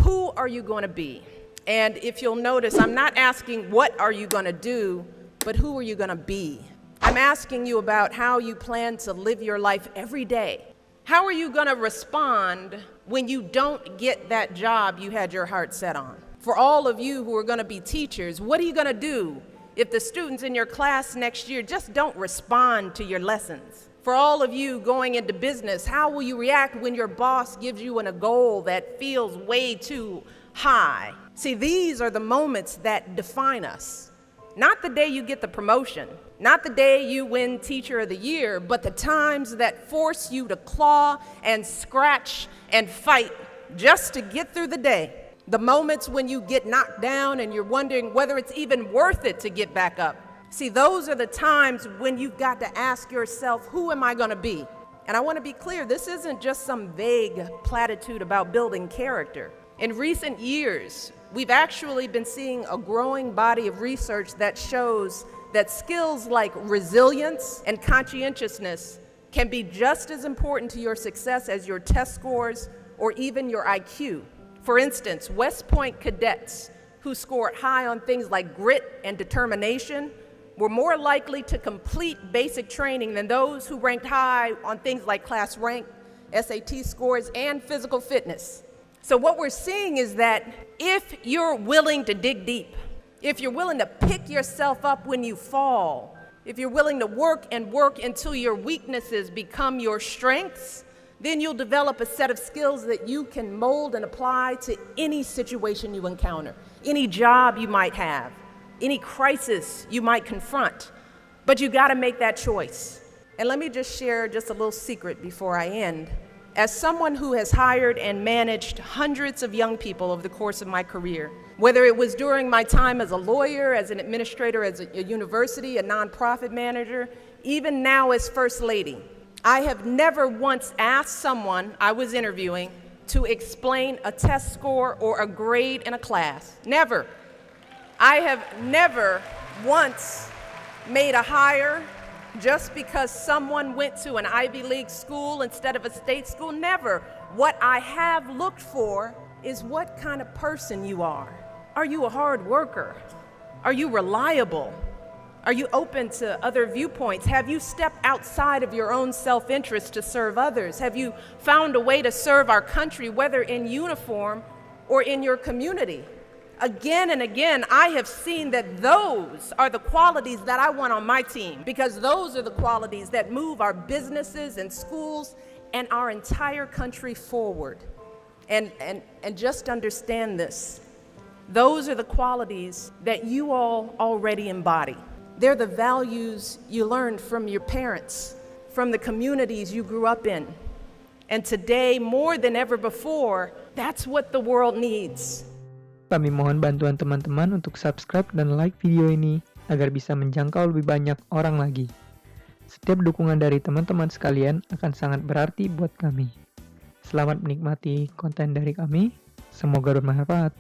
who are you going to be? And if you'll notice, I'm not asking what are you going to do, but who are you going to be? I'm asking you about how you plan to live your life every day. How are you going to respond when you don't get that job you had your heart set on? For all of you who are going to be teachers, what are you going to do if the students in your class next year just don't respond to your lessons? For all of you going into business, how will you react when your boss gives you a goal that feels way too high? See, these are the moments that define us. Not the day you get the promotion, not the day you win Teacher of the Year, but the times that force you to claw and scratch and fight just to get through the day. The moments when you get knocked down and you're wondering whether it's even worth it to get back up. See, those are the times when you've got to ask yourself, who am I going to be? And I want to be clear, this isn't just some vague platitude about building character. In recent years, we've actually been seeing a growing body of research that shows that skills like resilience and conscientiousness can be just as important to your success as your test scores or even your IQ. For instance, West Point cadets who scored high on things like grit and determination were more likely to complete basic training than those who ranked high on things like class rank, SAT scores, and physical fitness. So what we're seeing is that if you're willing to dig deep, if you're willing to pick yourself up when you fall, if you're willing to work and work until your weaknesses become your strengths, then you'll develop a set of skills that you can mold and apply to any situation you encounter, any job you might have, any crisis you might confront. But you got to make that choice. And let me just share just a little secret before I end. As someone who has hired and managed hundreds of young people over the course of my career, whether it was during my time as a lawyer, as an administrator, as a university, a nonprofit manager, even now as First Lady, I have never once asked someone I was interviewing to explain a test score or a grade in a class. Never. I have never once made a hire just because someone went to an Ivy League school instead of a state school. Never. What I have looked for is what kind of person you are. Are you a hard worker? Are you reliable? Are you open to other viewpoints? Have you stepped outside of your own self-interest to serve others? Have you found a way to serve our country, whether in uniform or in your community? Again and again, I have seen that those are the qualities that I want on my team, because those are the qualities that move our businesses and schools and our entire country forward. And just understand this. Those are the qualities that you all already embody. They're the values you learned from your parents, from the communities you grew up in. And today, more than ever before, that's what the world needs. Kami mohon bantuan teman-teman untuk subscribe dan like video ini agar bisa menjangkau lebih banyak orang lagi. Setiap dukungan dari teman-teman sekalian akan sangat berarti buat kami. Selamat menikmati konten dari kami. Semoga bermanfaat.